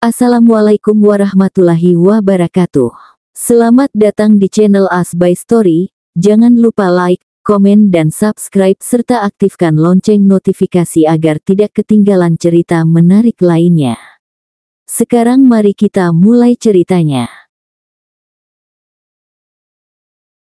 Assalamualaikum warahmatullahi wabarakatuh. Selamat datang di channel As by Story. Jangan lupa like, komen dan subscribe serta aktifkan lonceng notifikasi agar tidak ketinggalan cerita menarik lainnya. Sekarang mari kita mulai ceritanya.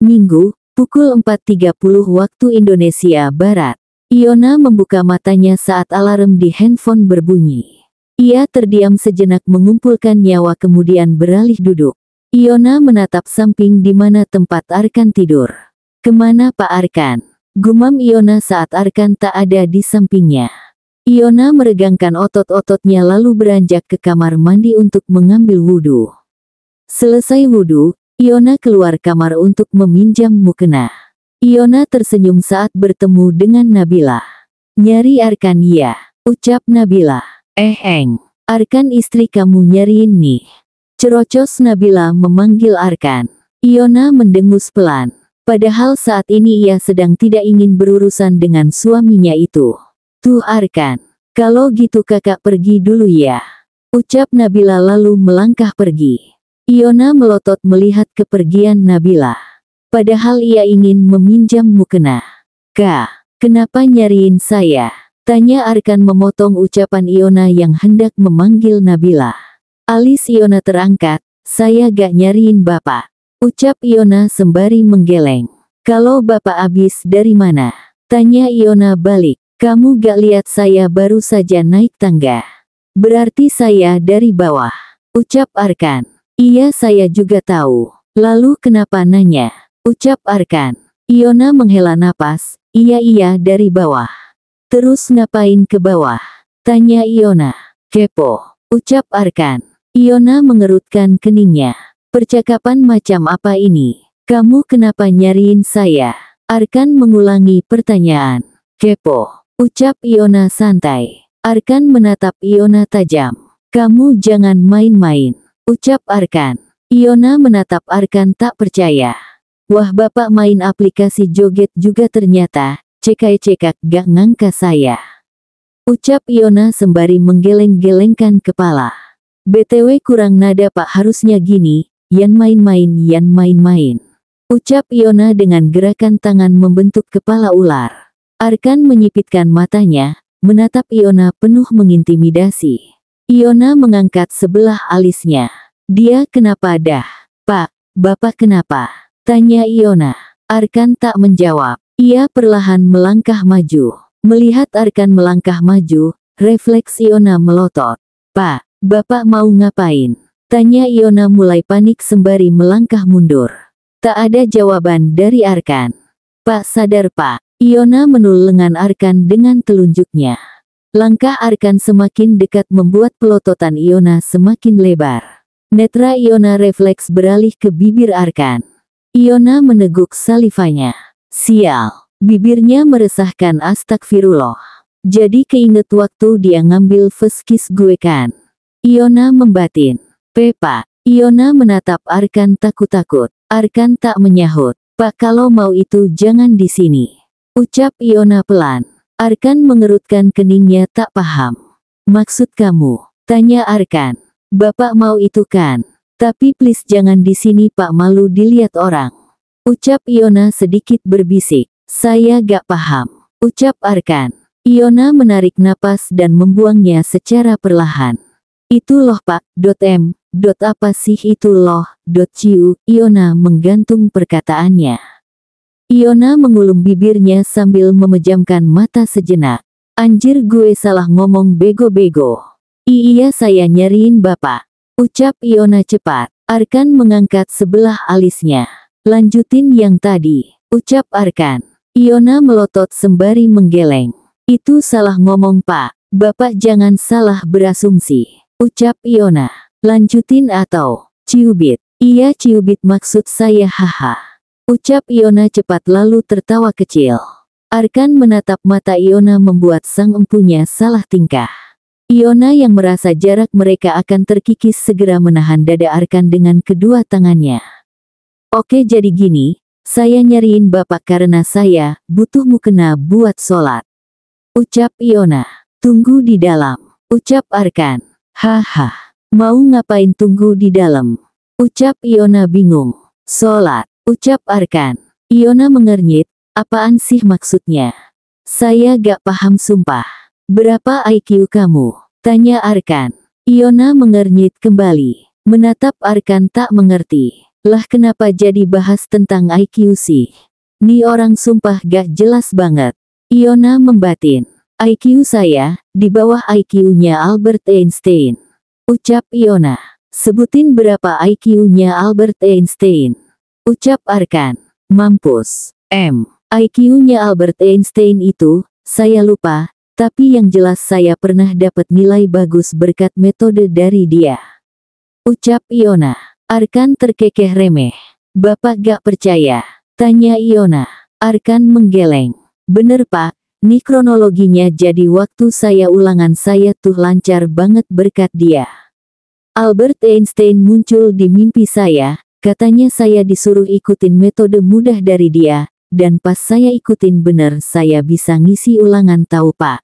Minggu, pukul 4.30 waktu Indonesia Barat. Iona membuka matanya saat alarm di handphone berbunyi. Ia terdiam sejenak mengumpulkan nyawa kemudian beralih duduk. Iona menatap samping di mana tempat Arkan tidur. "Kemana Pak Arkan?" gumam Iona saat Arkan tak ada di sampingnya. Iona meregangkan otot-ototnya lalu beranjak ke kamar mandi untuk mengambil wudhu. Selesai wudhu, Iona keluar kamar untuk meminjam mukena. Iona tersenyum saat bertemu dengan Nabila. "Nyari Arkan ya?" ucap Nabila. Arkan istri kamu nyariin nih." Cerocos Nabila memanggil Arkan. Iona mendengus pelan. Padahal saat ini ia sedang tidak ingin berurusan dengan suaminya itu. "Tuh Arkan, kalau gitu kakak pergi dulu ya," ucap Nabila lalu melangkah pergi. Iona melotot melihat kepergian Nabila. Padahal ia ingin meminjam mukena. "Kak, kenapa nyariin saya?" tanya Arkan memotong ucapan Iona yang hendak memanggil Nabila. Alis Iona terangkat, "Saya gak nyariin bapak," ucap Iona sembari menggeleng. "Kalau bapak abis dari mana?" tanya Iona balik. "Kamu gak lihat saya baru saja naik tangga?" "Berarti saya dari bawah," ucap Arkan. "Iya saya juga tahu. Lalu kenapa nanya?" ucap Arkan. Iona menghela napas, "Iya dari bawah." "Terus ngapain ke bawah?" tanya Iona. "Kepo," ucap Arkan. Iona mengerutkan keningnya. "Percakapan macam apa ini? Kamu kenapa nyariin saya?" Arkan mengulangi pertanyaan. "Kepo," ucap Iona santai. Arkan menatap Iona tajam. "Kamu jangan main-main," ucap Arkan. Iona menatap Arkan tak percaya. "Wah bapak main aplikasi joget juga ternyata. Cekak-cekak gak ngangka saya," ucap Iona sembari menggeleng-gelengkan kepala. "BTW kurang nada pak, harusnya gini, yan main-main, ucap Iona dengan gerakan tangan membentuk kepala ular. Arkan menyipitkan matanya, menatap Iona penuh mengintimidasi. Iona mengangkat sebelah alisnya. "Dia kenapa dah?" "Pak, bapak kenapa?" tanya Iona. Arkan tak menjawab. Ia perlahan melangkah maju. Melihat Arkan melangkah maju, refleks Iona melotot. "Pak, bapak mau ngapain?" tanya Iona mulai panik sembari melangkah mundur. Tak ada jawaban dari Arkan. "Pak sadar pak." Iona menul lengan Arkan dengan telunjuknya. Langkah Arkan semakin dekat membuat pelototan Iona semakin lebar. Netra Iona refleks beralih ke bibir Arkan. Iona meneguk salivanya. Sial, bibirnya meresahkan. Astagfirullah. Jadi keinget waktu dia ngambil first kiss gue kan? Iona membatin. "Pepa." Iona menatap Arkan takut-takut. Arkan tak menyahut. "Pak kalau mau itu jangan di sini," ucap Iona pelan. Arkan mengerutkan keningnya tak paham. "Maksud kamu?" tanya Arkan. "Bapak mau itu kan? Tapi please jangan di sini pak, malu dilihat orang," ucap Iona sedikit berbisik. "Saya gak paham," ucap Arkan. Iona menarik napas dan membuangnya secara perlahan. "Itu loh pak, M, apa sih itu loh, ciu." Iona menggantung perkataannya. Iona mengulum bibirnya sambil memejamkan mata sejenak. "Anjir gue salah ngomong bego-bego." Iya saya nyariin bapak," ucap Iona cepat. Arkan mengangkat sebelah alisnya. "Lanjutin yang tadi," ucap Arkan. Iona melotot sembari menggeleng. "Itu salah ngomong pak, bapak jangan salah berasumsi," ucap Iona. "Lanjutin atau ciubit?" "Iya ciubit maksud saya haha," ucap Iona cepat lalu tertawa kecil. Arkan menatap mata Iona membuat sang empunya salah tingkah. Iona yang merasa jarak mereka akan terkikis segera menahan dada Arkan dengan kedua tangannya. "Oke jadi gini, saya nyariin bapak karena saya butuh mukena buat sholat," ucap Iona. "Tunggu di dalam," ucap Arkan. "Haha, Mau ngapain tunggu di dalam? Ucap Iona bingung. Sholat, ucap Arkan. Iona mengernyit, apaan sih maksudnya? Saya gak paham sumpah. Berapa IQ kamu? Tanya Arkan. Iona mengernyit kembali. Menatap Arkan tak mengerti. Lah kenapa jadi bahas tentang IQ sih? Nih orang sumpah gak jelas banget. Iona membatin. IQ saya, di bawah IQ-nya Albert Einstein. Ucap Iona. Sebutin berapa IQ-nya Albert Einstein. Ucap Arkan. Mampus. IQ-nya Albert Einstein itu, saya lupa, tapi yang jelas saya pernah dapat nilai bagus berkat metode dari dia. Ucap Iona. Arkan terkekeh remeh. Bapak gak percaya? Tanya Iona. Arkan menggeleng. Bener pak, nih kronologinya jadi waktu saya ulangan saya tuh lancar banget berkat dia. Albert Einstein muncul di mimpi saya, katanya saya disuruh ikutin metode mudah dari dia, dan pas saya ikutin bener saya bisa ngisi ulangan tahu pak.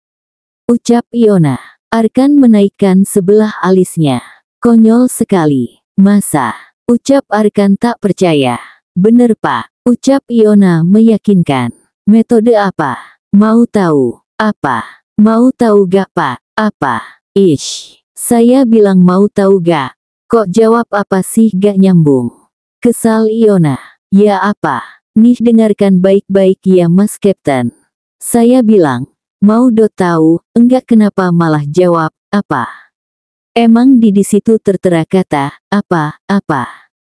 Ucap Iona. Arkan menaikkan sebelah alisnya. Konyol sekali. Masa? Ucap Arkan tak percaya. Bener pak. Ucap Iona meyakinkan. Metode apa? Mau tahu? Apa? Mau tahu gak pak? Apa? Ish. Saya bilang mau tahu gak? Kok jawab apa sih gak nyambung? Kesal Iona. Ya apa? Nih dengarkan baik-baik ya mas Kapten. Saya bilang, mau tahu, enggak kenapa malah jawab, apa? Emang di situ tertera kata, apa?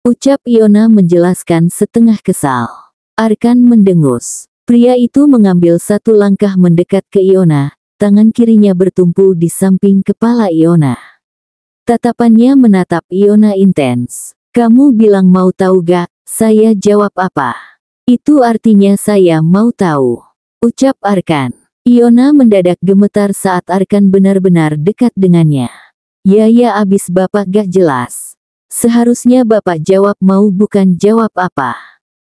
Ucap Iona menjelaskan setengah kesal. Arkan mendengus. Pria itu mengambil satu langkah mendekat ke Iona. Tangan kirinya bertumpu di samping kepala Iona. Tatapannya menatap Iona intens. Kamu bilang mau tahu gak? Saya jawab apa? Itu artinya saya mau tahu. Ucap Arkan. Iona mendadak gemetar saat Arkan benar-benar dekat dengannya. Ya abis bapak gak jelas. Seharusnya bapak jawab mau bukan jawab apa.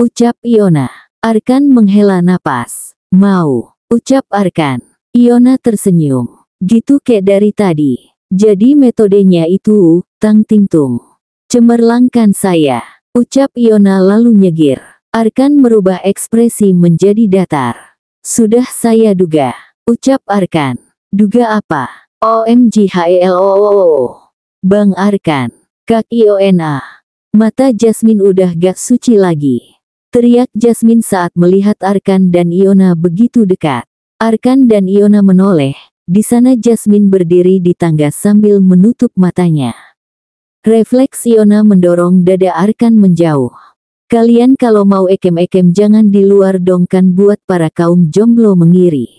Ucap Iona. Arkan menghela napas. Mau. Ucap Arkan. Iona tersenyum. Gitu kayak dari tadi. Jadi metodenya itu, tang ting tung. Cemerlangkan saya. Ucap Iona lalu nyegir. Arkan merubah ekspresi menjadi datar. Sudah saya duga. Ucap Arkan. Duga apa? OMG HELOOO. Bang Arkan. Kak Iona. Mata Jasmine udah gak suci lagi. Teriak Jasmine saat melihat Arkan dan Iona begitu dekat. Arkan dan Iona menoleh, di sana Jasmine berdiri di tangga sambil menutup matanya. Refleks Iona mendorong dada Arkan menjauh. Kalian kalau mau ekem-ekem jangan di luar dong kan buat para kaum jomblo mengiri.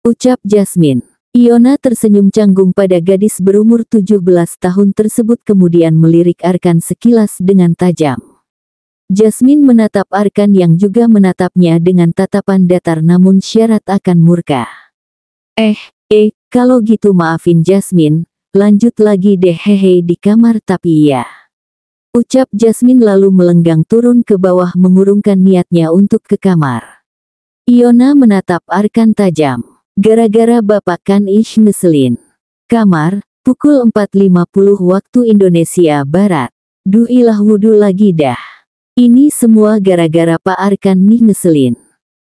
Ucap Jasmine. Iona tersenyum canggung pada gadis berumur 17 tahun tersebut kemudian melirik Arkan sekilas dengan tajam. Jasmine menatap Arkan yang juga menatapnya dengan tatapan datar namun syarat akan murka. Kalau gitu maafin Jasmine, lanjut lagi deh hehe di kamar tapi ya. Ucap Jasmine lalu melenggang turun ke bawah mengurungkan niatnya untuk ke kamar. Iona menatap Arkan tajam. Gara-gara bapak kan ngeselin. Kamar, pukul 4.50 waktu Indonesia Barat. Duh ilah wudu lagi dah. Ini semua gara-gara Pak Arkan nih ngeselin.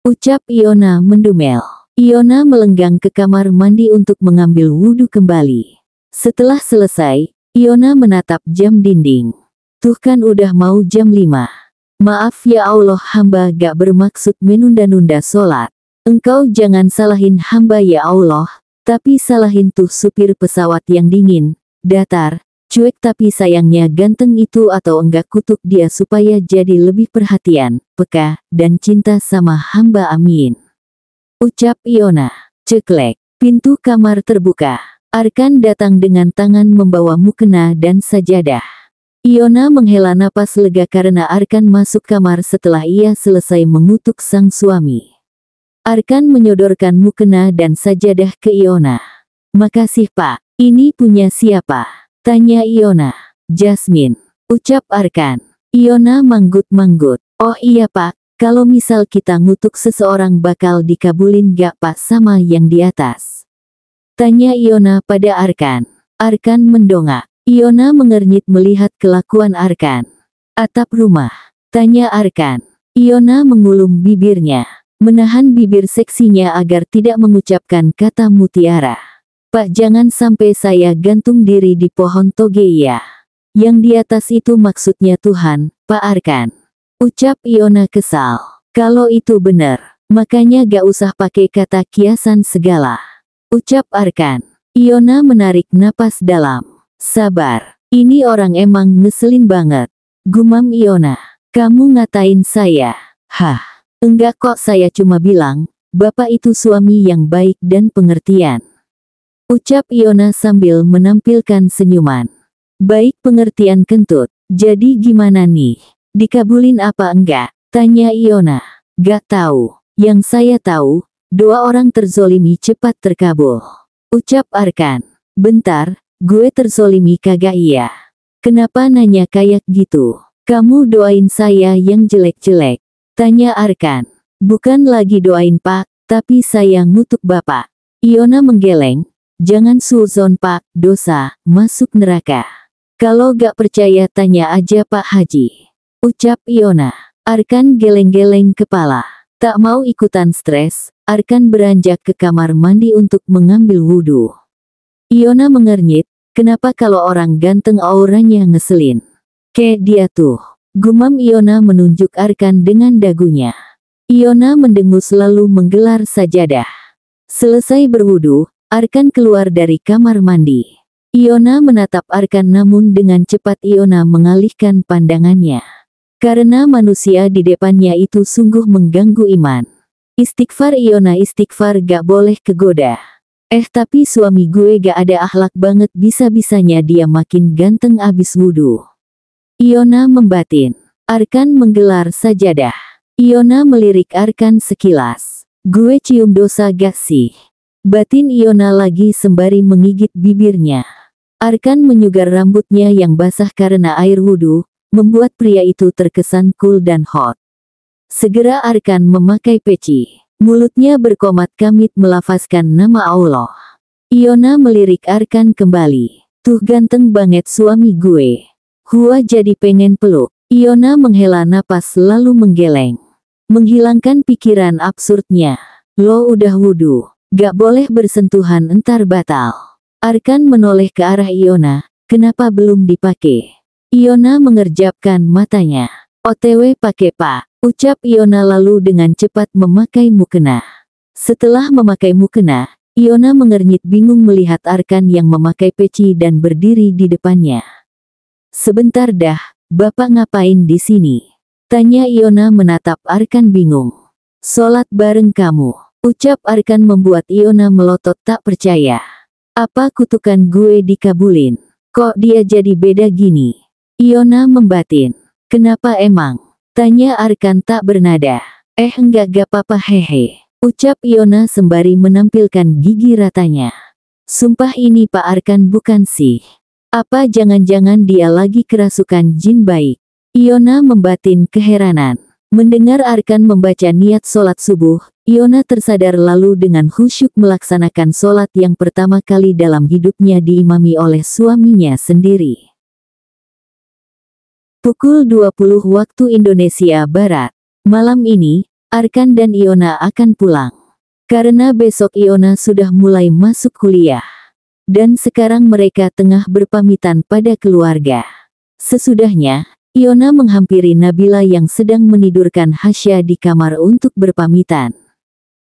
Ucap Iona mendumel. Iona melenggang ke kamar mandi untuk mengambil wudhu kembali. Setelah selesai, Iona menatap jam dinding. Tuh kan udah mau jam 5. Maaf ya Allah hamba gak bermaksud menunda-nunda sholat. Engkau jangan salahin hamba ya Allah, tapi salahin tuh supir pesawat yang dingin, datar, cuek tapi sayangnya ganteng itu atau enggak kutuk dia supaya jadi lebih perhatian, peka, dan cinta sama hamba amin. Ucap Iona. Ceklek. Pintu kamar terbuka. Arkan datang dengan tangan membawa mukena dan sajadah. Iona menghela napas lega karena Arkan masuk kamar setelah ia selesai mengutuk sang suami. Arkan menyodorkan mukena dan sajadah ke Iona. Makasih pak, ini punya siapa? Tanya Iona. Jasmine. Ucap Arkan. Iona manggut-manggut. Oh iya pak, kalau misal kita ngutuk seseorang bakal dikabulin gak pak sama yang di atas? Tanya Iona pada Arkan. Arkan mendongak. Iona mengernyit melihat kelakuan Arkan. Atap rumah, tanya Arkan. Iona mengulum bibirnya, menahan bibir seksinya agar tidak mengucapkan kata mutiara. Pak, jangan sampai saya gantung diri di pohon toge ya. Yang di atas itu maksudnya Tuhan, Pak Arkan. Ucap Iona kesal. Kalau itu benar, makanya gak usah pakai kata kiasan segala. Ucap Arkan. Iona menarik napas dalam. Sabar, ini orang emang ngeselin banget. Gumam Iona. Kamu ngatain saya? Hah, enggak kok, saya cuma bilang, Bapak itu suami yang baik dan pengertian. Ucap Iona sambil menampilkan senyuman. Baik pengertian kentut. Jadi gimana nih? Dikabulin apa enggak? Tanya Iona. Gak tahu. Yang saya tahu, 2 orang terzolimi cepat terkabul. Ucap Arkan. Bentar, gue terzolimi kagak iya? Kenapa nanya kayak gitu? Kamu doain saya yang jelek-jelek? Tanya Arkan. Bukan lagi doain Pak, tapi saya ngutuk Bapak. Iona menggeleng. Jangan suzon Pak, dosa, masuk neraka. Kalau gak percaya tanya aja Pak Haji. Ucap Iona. Arkan geleng-geleng kepala. Tak mau ikutan stres, Arkan beranjak ke kamar mandi untuk mengambil wudhu. Iona mengernyit, kenapa kalau orang ganteng auranya ngeselin? Kayak dia tuh. Gumam Iona menunjuk Arkan dengan dagunya. Iona mendengus lalu menggelar sajadah. Selesai berwudhu, Arkan keluar dari kamar mandi. Iona menatap Arkan namun dengan cepat Iona mengalihkan pandangannya. Karena manusia di depannya itu sungguh mengganggu iman. Istighfar Iona, istighfar, gak boleh kegoda. Tapi suami gue gak ada akhlak banget, bisa-bisanya dia makin ganteng abis wudhu. Iona membatin. Arkan menggelar sajadah. Iona melirik Arkan sekilas. Gue cium dosa gak sih? Batin Iona lagi sembari menggigit bibirnya. Arkan menyugar rambutnya yang basah karena air wudhu, membuat pria itu terkesan cool dan hot. Segera Arkan memakai peci. Mulutnya berkomat kamit melafazkan nama Allah. Iona melirik Arkan kembali. Tuh ganteng banget suami gue. Gua jadi pengen peluk. Iona menghela napas lalu menggeleng. Menghilangkan pikiran absurdnya. Lo udah wudhu. Gak boleh bersentuhan entar batal. Arkan menoleh ke arah Iona. Kenapa belum dipakai? Iona mengerjapkan matanya. OTW pakai Pak. Ucap Iona lalu dengan cepat memakai mukena. Setelah memakai mukena, Iona mengernyit bingung melihat Arkan yang memakai peci dan berdiri di depannya. Sebentar dah, Bapak ngapain di sini? Tanya Iona menatap Arkan bingung. Sholat bareng kamu. Ucap Arkan membuat Iona melotot tak percaya. Apa kutukan gue dikabulin? Kok dia jadi beda gini? Iona membatin. Kenapa emang? Tanya Arkan tak bernada. Enggak, gak apa-apa hehe. Ucap Iona sembari menampilkan gigi ratanya. Sumpah ini Pak Arkan bukan sih. Apa jangan-jangan dia lagi kerasukan jin baik? Iona membatin keheranan. Mendengar Arkan membaca niat sholat subuh, Iona tersadar lalu dengan khusyuk melaksanakan sholat yang pertama kali dalam hidupnya diimami oleh suaminya sendiri. Pukul 20 waktu Indonesia Barat. Malam ini, Arkan dan Iona akan pulang. Karena besok Iona sudah mulai masuk kuliah. Dan sekarang mereka tengah berpamitan pada keluarga. Sesudahnya, Iona menghampiri Nabila yang sedang menidurkan Hasya di kamar untuk berpamitan.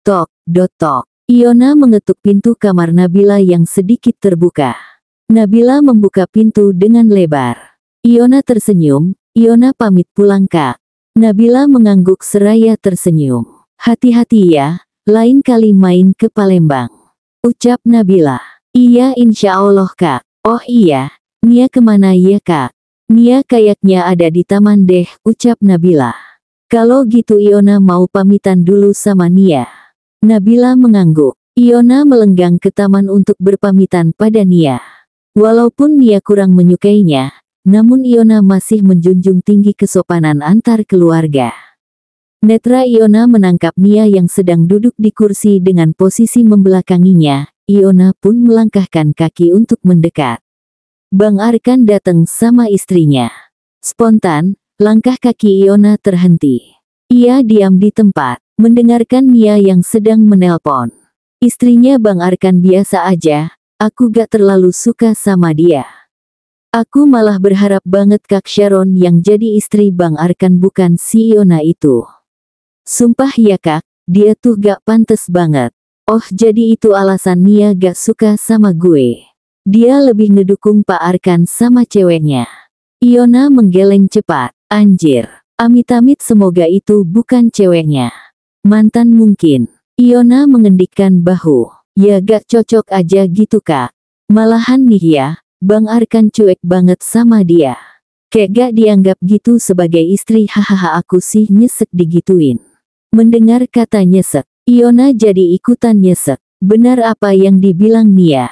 Tok, tok. Iona mengetuk pintu kamar Nabila yang sedikit terbuka. Nabila membuka pintu dengan lebar. Iona tersenyum. Iona pamit pulang Kak. Nabila mengangguk seraya tersenyum. Hati-hati ya, lain kali main ke Palembang. Ucap Nabila. Iya insya Allah Kak. Oh iya, Nia kemana ya Kak? Nia kayaknya ada di taman deh, ucap Nabila. Kalau gitu Iona mau pamitan dulu sama Nia. Nabila mengangguk. Iona melenggang ke taman untuk berpamitan pada Nia. Walaupun Nia kurang menyukainya, namun Iona masih menjunjung tinggi kesopanan antar keluarga. Netra Iona menangkap Nia yang sedang duduk di kursi dengan posisi membelakanginya. Iona pun melangkahkan kaki untuk mendekat. Bang Arkan datang sama istrinya. Spontan, langkah kaki Iona terhenti. Ia diam di tempat, mendengarkan Mia yang sedang menelpon. Istrinya Bang Arkan biasa aja, aku gak terlalu suka sama dia. Aku malah berharap banget Kak Sharon yang jadi istri Bang Arkan bukan si Iona itu. Sumpah ya Kak, dia tuh gak pantes banget. Oh jadi itu alasan Mia gak suka sama gue. Dia lebih ngedukung Pak Arkan sama ceweknya. Iona menggeleng cepat. Anjir, amit-amit semoga itu bukan ceweknya. Mantan mungkin. Iona mengendikkan bahu. Ya gak cocok aja gitu Kak. Malahan nih ya, Bang Arkan cuek banget sama dia. Kayak gak dianggap gitu sebagai istri. Hahaha aku sih nyesek digituin. Mendengar kata nyesek, Iona jadi ikutan nyesek. Benar apa yang dibilang Mia.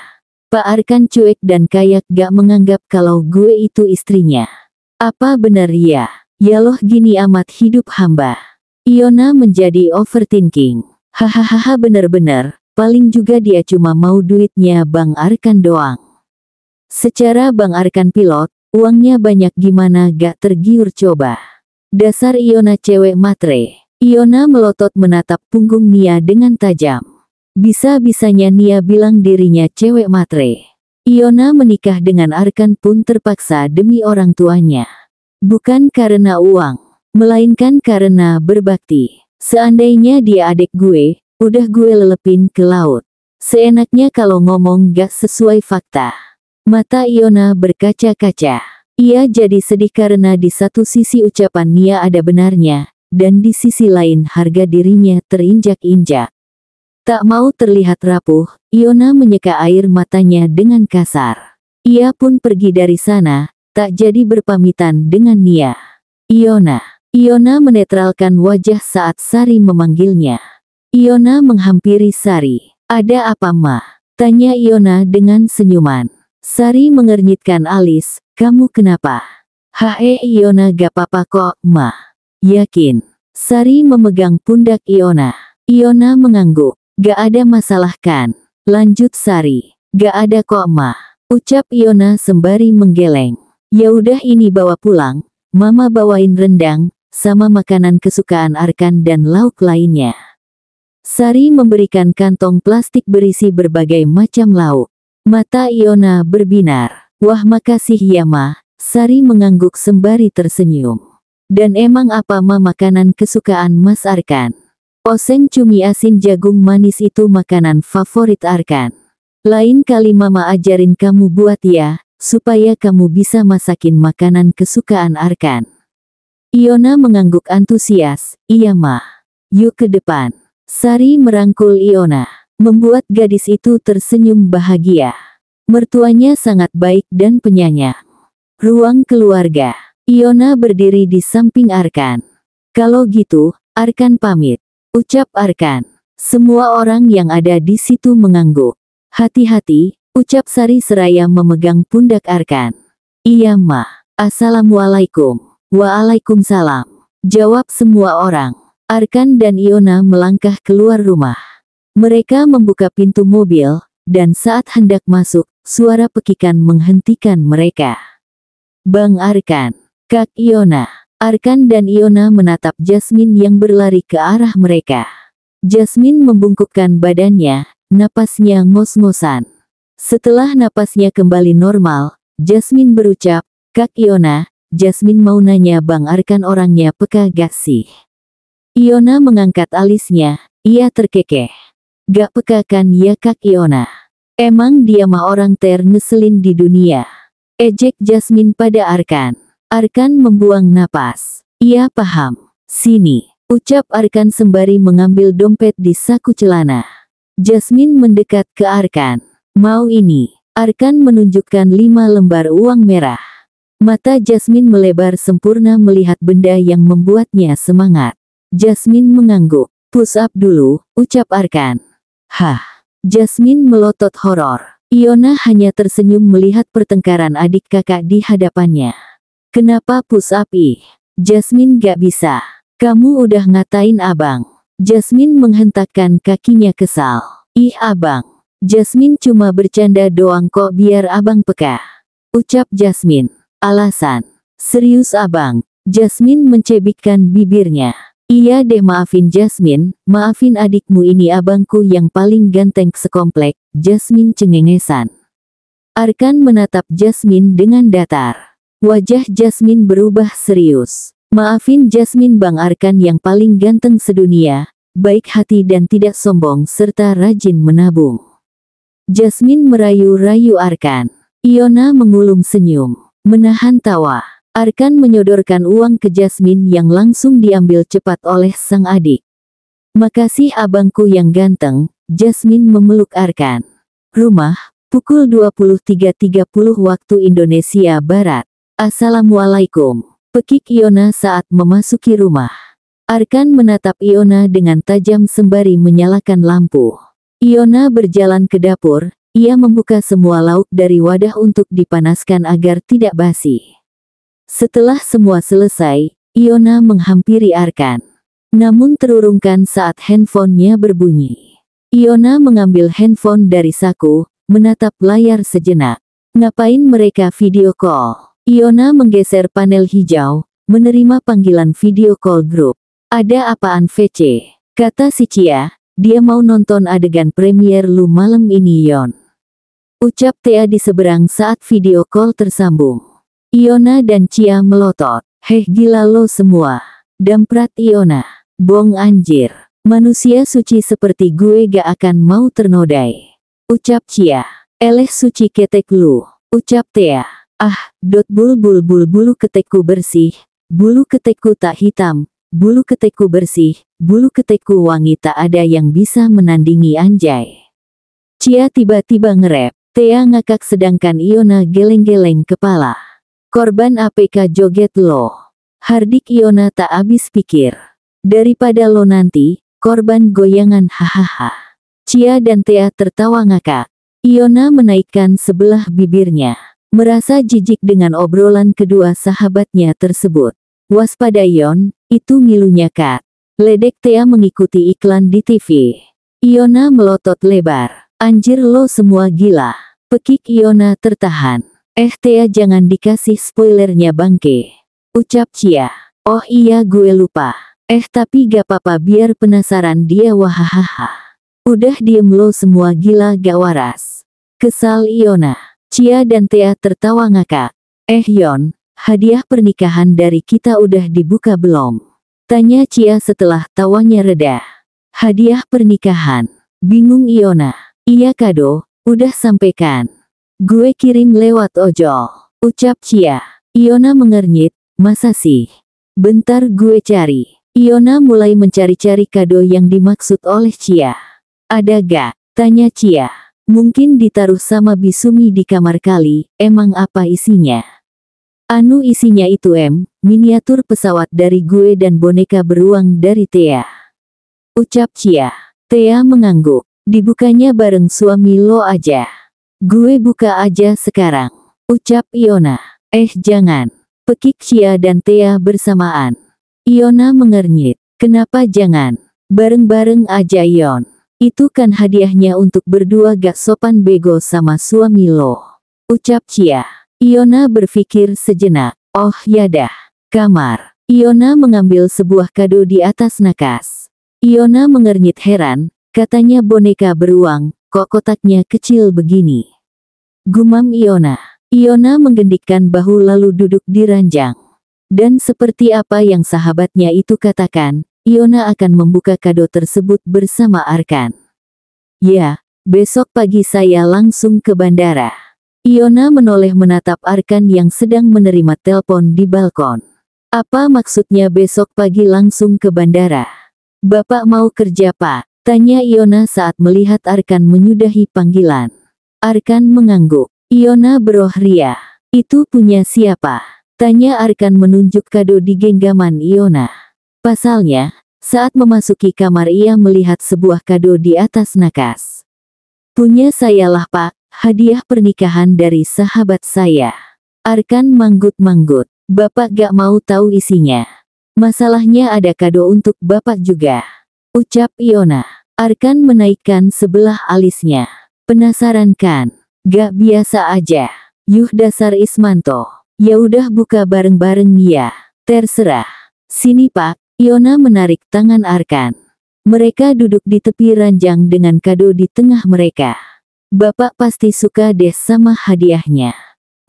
Pak Arkan cuek dan kayak gak menganggap kalau gue itu istrinya. Apa benar ya? Ya loh gini amat hidup hamba. Iona menjadi overthinking. Hahaha bener-bener, paling juga dia cuma mau duitnya Bang Arkan doang. Secara Bang Arkan pilot, uangnya banyak gimana gak tergiur coba. Dasar Iona cewek matre. Iona melotot menatap punggung Nia dengan tajam. Bisa-bisanya Nia bilang dirinya cewek matre. Iona menikah dengan Arkan pun terpaksa demi orang tuanya. Bukan karena uang, melainkan karena berbakti. Seandainya dia adik gue, udah gue lelepin ke laut. Seenaknya kalau ngomong gak sesuai fakta. Mata Iona berkaca-kaca. Ia jadi sedih karena di satu sisi ucapan Nia ada benarnya, dan di sisi lain harga dirinya terinjak-injak. Tak mau terlihat rapuh, Iona menyeka air matanya dengan kasar. Ia pun pergi dari sana, tak jadi berpamitan dengan Nia. Iona menetralkan wajah saat Sari memanggilnya. Iona menghampiri Sari. Ada apa Ma? Tanya Iona dengan senyuman. Sari mengernyitkan alis, kamu kenapa? Iona gak apa-apa kok, Ma. Yakin? Sari memegang pundak Iona. Iona mengangguk. Gak ada masalah kan? Lanjut Sari. Gak ada kok, Ma. Ucap Iona sembari menggeleng. Ya udah ini bawa pulang. Mama bawain rendang, sama makanan kesukaan Arkan dan lauk lainnya. Sari memberikan kantong plastik berisi berbagai macam lauk. Mata Iona berbinar. Wah makasih ya Ma. Sari mengangguk sembari tersenyum. Dan emang apa Ma makanan kesukaan Mas Arkan? Oseng cumi asin jagung manis itu makanan favorit Arkan. Lain kali Mama ajarin kamu buat ya, supaya kamu bisa masakin makanan kesukaan Arkan. Iona mengangguk antusias. Iya Ma. Yuk ke depan. Sari merangkul Iona. Membuat gadis itu tersenyum bahagia. Mertuanya sangat baik dan penyayang. Ruang keluarga. Iona berdiri di samping Arkan. Kalau gitu, Arkan pamit. Ucap Arkan. Semua orang yang ada di situ mengangguk. Hati-hati, ucap Sari seraya memegang pundak Arkan. Iya Ma. Assalamualaikum. Waalaikumsalam. Jawab semua orang. Arkan dan Iona melangkah keluar rumah. Mereka membuka pintu mobil, dan saat hendak masuk, suara pekikan menghentikan mereka. Bang Arkan, Kak Iona. Arkan dan Iona menatap Jasmine yang berlari ke arah mereka. Jasmine membungkukkan badannya, napasnya ngos-ngosan. Setelah napasnya kembali normal, Jasmine berucap, Kak Iona, Jasmine mau nanya Bang Arkan orangnya peka gak sih? Iona mengangkat alisnya, ia terkekeh. Gak peka kan ya Kak Iona? Emang dia mah orang ter ngeselin di dunia. Ejek Jasmine pada Arkan. Arkan membuang napas. Ia paham. Sini, ucap Arkan sembari mengambil dompet di saku celana. Jasmine mendekat ke Arkan. Mau ini. Arkan menunjukkan 5 lembar uang merah. Mata Jasmine melebar sempurna melihat benda yang membuatnya semangat. Jasmine mengangguk. Push up dulu, ucap Arkan. Hah. Jasmine melotot horor. Iona hanya tersenyum melihat pertengkaran adik kakak di hadapannya. Kenapa push up ih? Jasmine gak bisa. Kamu udah ngatain abang. Jasmine menghentakkan kakinya kesal. Ih abang. Jasmine cuma bercanda doang kok biar abang peka. Ucap Jasmine. Alasan. Serius abang. Jasmine mencebikkan bibirnya. Iya deh, maafin Jasmine, maafin adikmu ini abangku yang paling ganteng sekomplek. Jasmine cengengesan. Arkan menatap Jasmine dengan datar. Wajah Jasmine berubah serius. Maafin Jasmine bang, Arkan yang paling ganteng sedunia, baik hati dan tidak sombong serta rajin menabung. Jasmine merayu-rayu Arkan. Iona mengulum senyum, menahan tawa. Arkan menyodorkan uang ke Jasmine yang langsung diambil cepat oleh sang adik. Makasih abangku yang ganteng. Jasmine memeluk Arkan. Rumah, pukul 23.30 waktu Indonesia Barat. Assalamualaikum. Pekik Iona saat memasuki rumah. Arkan menatap Iona dengan tajam sembari menyalakan lampu. Iona berjalan ke dapur. Ia membuka semua lauk dari wadah untuk dipanaskan agar tidak basi. Setelah semua selesai, Iona menghampiri Arkan. Namun terurungkan saat handphonenya berbunyi. Iona mengambil handphone dari saku, menatap layar sejenak. Ngapain mereka video call? Iona menggeser panel hijau, menerima panggilan video call grup. Ada apaan VC? Kata si Cia, dia mau nonton adegan premier lu malam ini Yon. Ucap Tia di seberang saat video call tersambung. Iona dan Cia melotot. Heh gila lo semua. Damprat Iona. Bong anjir. Manusia suci seperti gue gak akan mau ternodai. Ucap Cia. Eleh suci ketek lu. Ucap Tia. Ah, bulu ketekku bersih. Bulu ketekku tak hitam. Bulu ketekku bersih. Bulu ketekku wangi, tak ada yang bisa menandingi anjay. Cia tiba-tiba nge-rap. Tia ngakak sedangkan Iona geleng-geleng kepala. Korban APK joget lo. Hardik Iona tak habis pikir. Daripada lo nanti, korban goyangan hahaha. Cia dan Tia tertawa ngakak. Iona menaikkan sebelah bibirnya. Merasa jijik dengan obrolan kedua sahabatnya tersebut. Waspada Yon, itu ngilunya Kat. Ledek Tia mengikuti iklan di TV. Iona melotot lebar. Anjir lo semua gila. Pekik Iona tertahan. Tia jangan dikasih spoilernya bangke. Ucap Cia. Oh iya gue lupa. Tapi gak apa-apa biar penasaran dia wahahaha. Udah diem lo semua gila gak waras. Kesal Iona. Cia dan Tia tertawa ngakak. Yon, hadiah pernikahan dari kita udah dibuka belum? Tanya Cia setelah tawanya reda. Hadiah pernikahan. Bingung Iona. Iya kado, udah sampaikan. Gue kirim lewat ojol. Ucap Cia. Iona mengernyit, masa sih? Bentar gue cari. Iona mulai mencari-cari kado yang dimaksud oleh Cia. Ada gak? Tanya Cia. Mungkin ditaruh sama Bisumi di kamar kali, emang apa isinya? Anu isinya itu miniatur pesawat dari gue dan boneka beruang dari Tia. Ucap Cia. Tia mengangguk. Dibukanya bareng suami lo aja. Gue buka aja sekarang. Ucap Iona. Jangan. Pekik Cia dan Tia bersamaan. Iona mengernyit. Kenapa jangan? Bareng-bareng aja Yon. Itu kan hadiahnya untuk berdua, gak sopan bego sama suami lo. Ucap Cia. Iona berpikir sejenak. Oh yadah. Kamar. Iona mengambil sebuah kado di atas nakas. Iona mengernyit heran. Katanya boneka beruang, kok kotaknya kecil begini? Gumam Iona. Iona menggendikkan bahu lalu duduk di ranjang. Dan seperti apa yang sahabatnya itu katakan, Iona akan membuka kado tersebut bersama Arkan. Ya, besok pagi saya langsung ke bandara. Iona menoleh menatap Arkan yang sedang menerima telepon di balkon. Apa maksudnya besok pagi langsung ke bandara? Bapak mau kerja Pak? Tanya Iona saat melihat Arkan menyudahi panggilan. Arkan mengangguk. Iona beroh ria. Itu punya siapa? Tanya Arkan menunjuk kado di genggaman Iona. Pasalnya, saat memasuki kamar ia melihat sebuah kado di atas nakas. Punya saya lah Pak, hadiah pernikahan dari sahabat saya. Arkan manggut-manggut. Bapak gak mau tahu isinya. Masalahnya ada kado untuk Bapak juga. Ucap Iona. Arkan menaikkan sebelah alisnya. Penasaran kan? Gak biasa aja. Yuh dasar Ismanto. Ya udah buka bareng-bareng ya. Terserah. Sini Pak. Iona menarik tangan Arkan. Mereka duduk di tepi ranjang dengan kado di tengah mereka. Bapak pasti suka deh sama hadiahnya.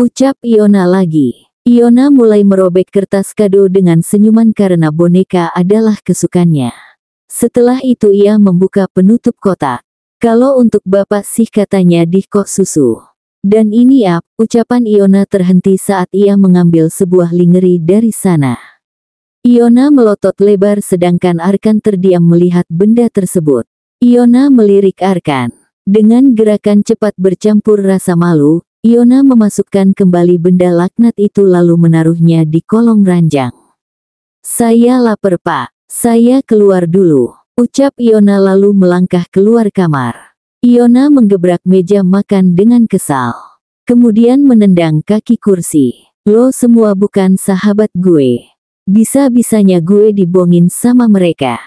Ucap Iona lagi. Iona mulai merobek kertas kado dengan senyuman karena boneka adalah kesukaannya. Setelah itu ia membuka penutup kotak. Kalau untuk bapak sih katanya di kok susu. Dan ini ucapan Iona terhenti saat ia mengambil sebuah lingerie dari sana. Iona melotot lebar sedangkan Arkan terdiam melihat benda tersebut. Iona melirik Arkan. Dengan gerakan cepat bercampur rasa malu, Iona memasukkan kembali benda laknat itu lalu menaruhnya di kolong ranjang. Saya lapar Pak, saya keluar dulu, ucap Iona lalu melangkah keluar kamar. Iona menggebrak meja makan dengan kesal. Kemudian menendang kaki kursi. Lo semua bukan sahabat gue. Bisa-bisanya gue dibohongin sama mereka.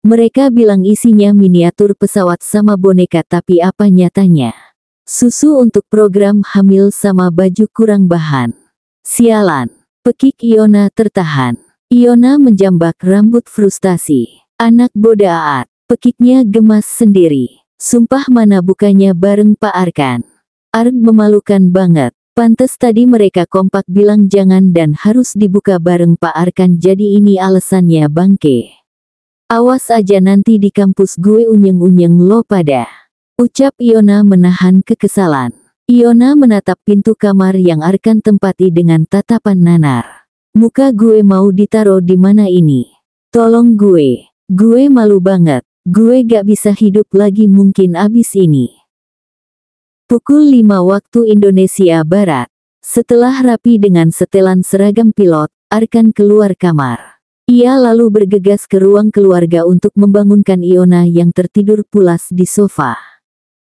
Mereka bilang isinya miniatur pesawat sama boneka tapi apa nyatanya? Susu untuk program hamil sama baju kurang bahan. Sialan. Pekik Iona tertahan. Iona menjambak rambut frustasi. Anak bodaat. Pekiknya gemas sendiri. Sumpah mana bukannya bareng Pak Arkan. Ark memalukan banget. Pantes tadi mereka kompak bilang jangan dan harus dibuka bareng Pak Arkan jadi ini alasannya bangke. Awas aja nanti di kampus gue unyeng-unyeng lo pada. Ucap Iona menahan kekesalan. Iona menatap pintu kamar yang Arkan tempati dengan tatapan nanar. Muka gue mau ditaruh di mana ini? Tolong gue. Gue malu banget. Gue gak bisa hidup lagi mungkin abis ini. Pukul 5 waktu Indonesia Barat. Setelah rapi dengan setelan seragam pilot, Arkan keluar kamar. Ia lalu bergegas ke ruang keluarga untuk membangunkan Iona yang tertidur pulas di sofa.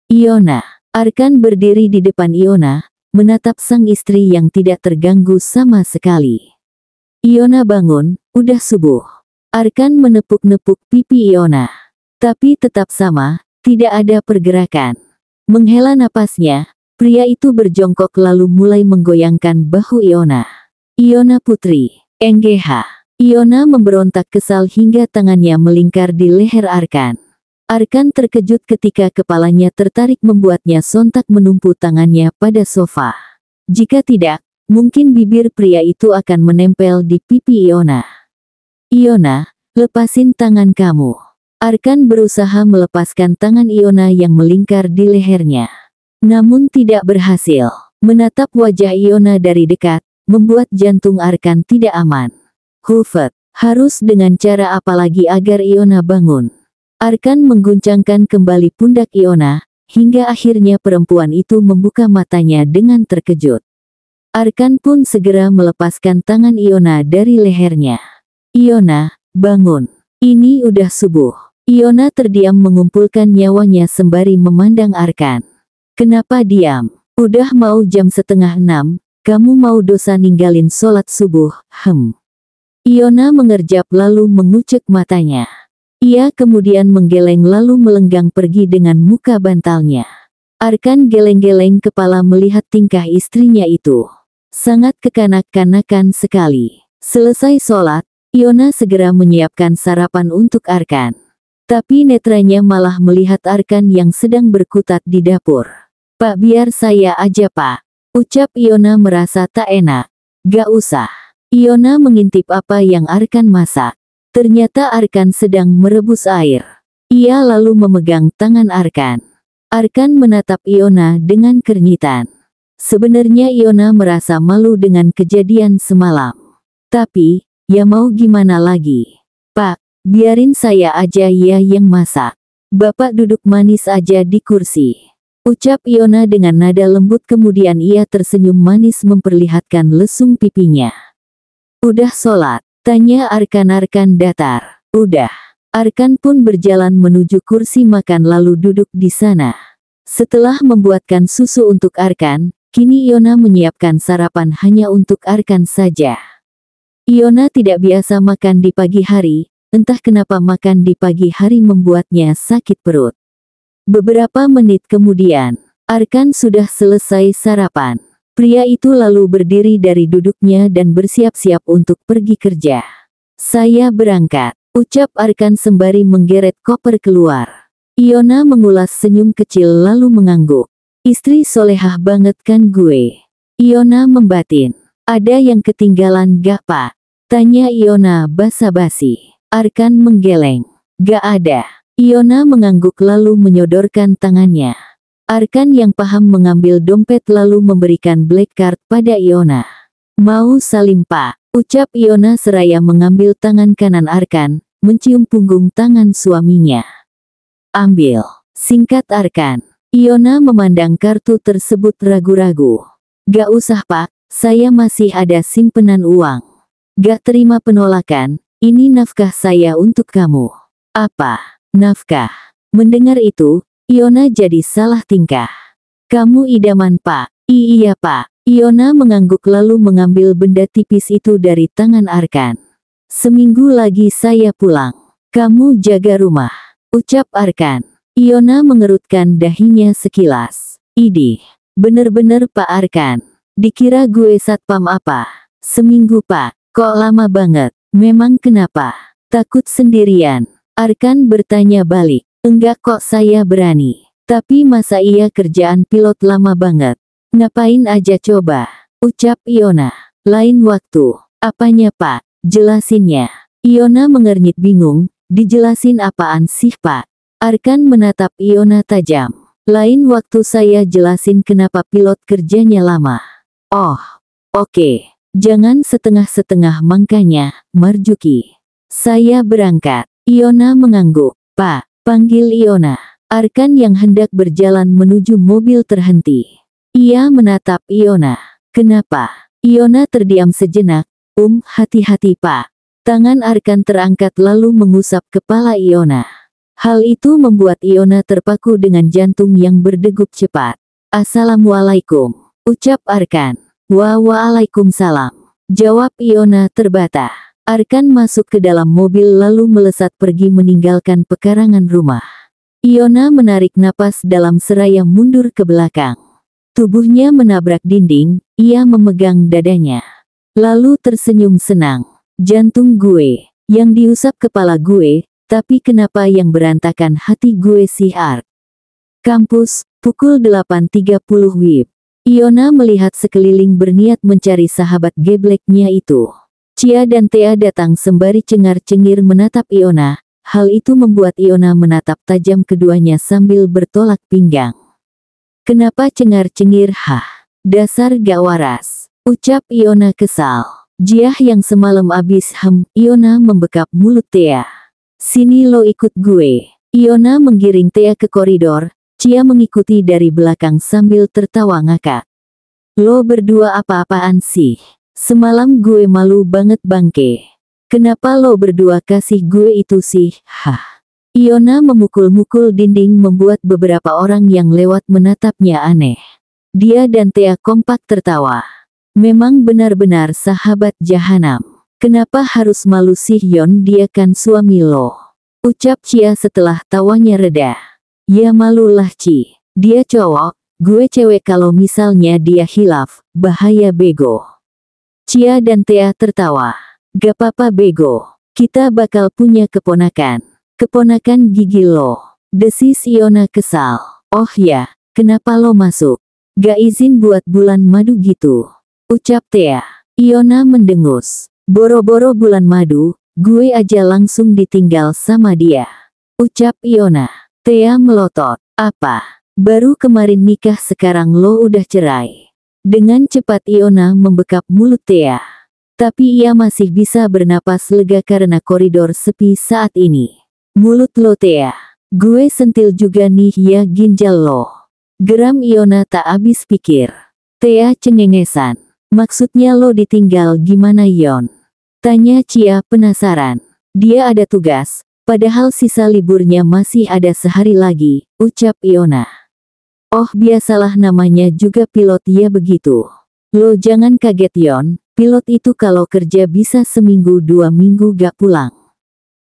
Iona. Arkan berdiri di depan Iona, menatap sang istri yang tidak terganggu sama sekali. Iona bangun, udah subuh. Arkan menepuk-nepuk pipi Iona. Tapi tetap sama, tidak ada pergerakan. Menghela napasnya, pria itu berjongkok lalu mulai menggoyangkan bahu Iona. Iona putri, NGH. Iona memberontak kesal hingga tangannya melingkar di leher Arkan. Arkan terkejut ketika kepalanya tertarik membuatnya sontak menumpu tangannya pada sofa. Jika tidak, mungkin bibir pria itu akan menempel di pipi Iona. Iona, lepasin tangan kamu. Arkan berusaha melepaskan tangan Iona yang melingkar di lehernya. Namun tidak berhasil. Menatap wajah Iona dari dekat, membuat jantung Arkan tidak aman. Hufet, harus dengan cara apa lagi agar Iona bangun? Arkan mengguncangkan kembali pundak Iona, hingga akhirnya perempuan itu membuka matanya dengan terkejut. Arkan pun segera melepaskan tangan Iona dari lehernya. Iona, bangun. Ini udah subuh. Iona terdiam mengumpulkan nyawanya sembari memandang Arkan. Kenapa diam? Udah mau jam 5:30, kamu mau dosa ninggalin sholat subuh, Iona mengerjap lalu mengucek matanya. Ia kemudian menggeleng lalu melenggang pergi dengan muka bantalnya. Arkan geleng-geleng kepala melihat tingkah istrinya itu. Sangat kekanak-kanakan sekali. Selesai sholat, Iona segera menyiapkan sarapan untuk Arkan. Tapi netranya malah melihat Arkan yang sedang berkutat di dapur. Pak biar saya aja Pak. Ucap Iona merasa tak enak. Gak usah. Iona mengintip apa yang Arkan masak. Ternyata Arkan sedang merebus air. Ia lalu memegang tangan Arkan. Arkan menatap Iona dengan keringitan. Sebenarnya Iona merasa malu dengan kejadian semalam. Tapi, ya mau gimana lagi? Pak, biarin saya aja ya yang masak. Bapak duduk manis aja di kursi. Ucap Iona dengan nada lembut kemudian ia tersenyum manis memperlihatkan lesung pipinya. Udah sholat? Tanya Arkan datar. Udah. Arkan pun berjalan menuju kursi makan lalu duduk di sana. Setelah membuatkan susu untuk Arkan, kini Iona menyiapkan sarapan hanya untuk Arkan saja. Iona tidak biasa makan di pagi hari, entah kenapa makan di pagi hari membuatnya sakit perut. Beberapa menit kemudian, Arkan sudah selesai sarapan. Pria itu lalu berdiri dari duduknya dan bersiap-siap untuk pergi kerja. Saya berangkat, ucap Arkan sembari menggeret koper keluar. Iona mengulas senyum kecil lalu mengangguk. Istri solehah banget kan gue. Iona membatin. Ada yang ketinggalan gak pak? Tanya Iona basa-basi. Arkan menggeleng. Gak ada. Iona mengangguk lalu menyodorkan tangannya. Arkan yang paham mengambil dompet lalu memberikan black card pada Iona. Mau salim pak, ucap Iona seraya mengambil tangan kanan Arkan, mencium punggung tangan suaminya. Ambil, singkat Arkan. Iona memandang kartu tersebut ragu-ragu. Gak usah pak, saya masih ada simpenan uang. Gak terima penolakan, ini nafkah saya untuk kamu. Apa? Nafkah? Mendengar itu, Iona jadi salah tingkah. Kamu idaman pak. Iya pak. Iona mengangguk lalu mengambil benda tipis itu dari tangan Arkan. Seminggu lagi saya pulang. Kamu jaga rumah, ucap Arkan. Iona mengerutkan dahinya sekilas. Idih, bener-bener Pak Arkan. Dikira gue satpam apa? Seminggu pak, kok lama banget? Memang kenapa? Takut sendirian? Arkan bertanya balik. Enggak kok saya berani. Tapi masa iya kerjaan pilot lama banget? Ngapain aja coba? Ucap Iona. Lain waktu. Apanya pak? Jelasinnya. Iona mengernyit bingung. Dijelasin apaan sih pak? Arkan menatap Iona tajam. Lain waktu saya jelasin kenapa pilot kerjanya lama. Oh, oke. Jangan setengah-setengah makanya, Marjuki. Saya berangkat. Iona mengangguk. Pak. Panggil Iona. Arkan yang hendak berjalan menuju mobil terhenti. Ia menatap Iona. Kenapa? Iona terdiam sejenak. Hati-hati pak. Tangan Arkan terangkat lalu mengusap kepala Iona. Hal itu membuat Iona terpaku dengan jantung yang berdegup cepat. Assalamualaikum, ucap Arkan. Waalaikumsalam, jawab Iona terbata. Arkan masuk ke dalam mobil lalu melesat pergi meninggalkan pekarangan rumah. Iona menarik napas dalam seraya mundur ke belakang. Tubuhnya menabrak dinding, ia memegang dadanya. Lalu tersenyum senang. Jantung gue, yang diusap kepala gue, tapi kenapa yang berantakan hati gue sih Ark? Kampus, pukul 8.30 WIB. Iona melihat sekeliling berniat mencari sahabat gebleknya itu. Cia dan Thea datang sembari cengar-cengir menatap Iona. Hal itu membuat Iona menatap tajam keduanya sambil bertolak pinggang. Kenapa cengar-cengir? Dasar gak waras, ucap Iona kesal. Jiah yang semalam abis Iona membekap mulut Thea. Sini lo ikut gue. Iona menggiring Thea ke koridor. Cia mengikuti dari belakang sambil tertawa ngakak. Lo berdua apa-apaan sih? Semalam gue malu banget bangke. Kenapa lo berdua kasih gue itu sih? Iona memukul-mukul dinding membuat beberapa orang yang lewat menatapnya aneh. Dia dan Thea kompak tertawa. Memang benar-benar sahabat jahanam. Kenapa harus malu sih Yon, dia kan suami lo? Ucap Cia setelah tawanya reda. Ya malulah Ci. Dia cowok, gue cewek, kalau misalnya dia hilaf, bahaya bego. Cia dan Thea tertawa. Gak apa-apa bego. Kita bakal punya keponakan. Keponakan gigi lo. Desis Iona kesal. Oh ya, kenapa lo masuk? Gak izin buat bulan madu gitu. Ucap Thea. Iona mendengus. Boro-boro bulan madu, gue aja langsung ditinggal sama dia. Ucap Iona. Thea melotot. Apa? Baru kemarin nikah sekarang lo udah cerai. Dengan cepat Iona membekap mulut Thea. Tapi ia masih bisa bernapas lega karena koridor sepi saat ini. Mulut lo Thea. Gue sentil juga nih ya ginjal lo. Geram Iona tak habis pikir. Thea cengengesan. Maksudnya lo ditinggal gimana Yon? Tanya Cia penasaran. Dia ada tugas, padahal sisa liburnya masih ada sehari lagi, ucap Iona. Oh biasalah, namanya juga pilot ya begitu. Lo jangan kaget Yon, pilot itu kalau kerja bisa seminggu 2 minggu gak pulang.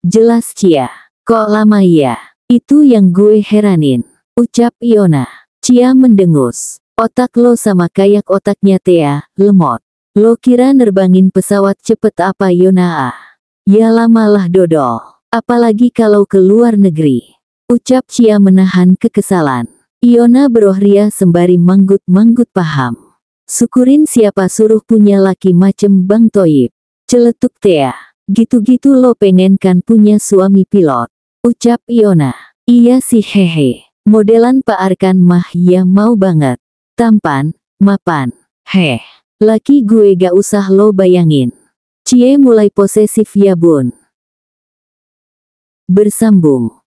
Jelas Cia. Kok lama ya? Itu yang gue heranin, ucap Iona. Cia mendengus. Otak lo sama kayak otaknya Thea, lemot. Lo kira nerbangin pesawat cepet apa Yona ah? Ya lamalah dodol. Apalagi kalau ke luar negeri. Ucap Cia menahan kekesalan. Iona berohria sembari manggut-manggut paham. Syukurin siapa suruh punya laki macem Bang Toyib. Celetuk Thea. Gitu-gitu lo pengen kan punya suami pilot. Ucap Iona. Iya sih hehe. Modelan Pak Arkan mah ya mau banget. Tampan, mapan. Heh. Laki gue gak usah lo bayangin. Cie mulai posesif ya bun. Bersambung.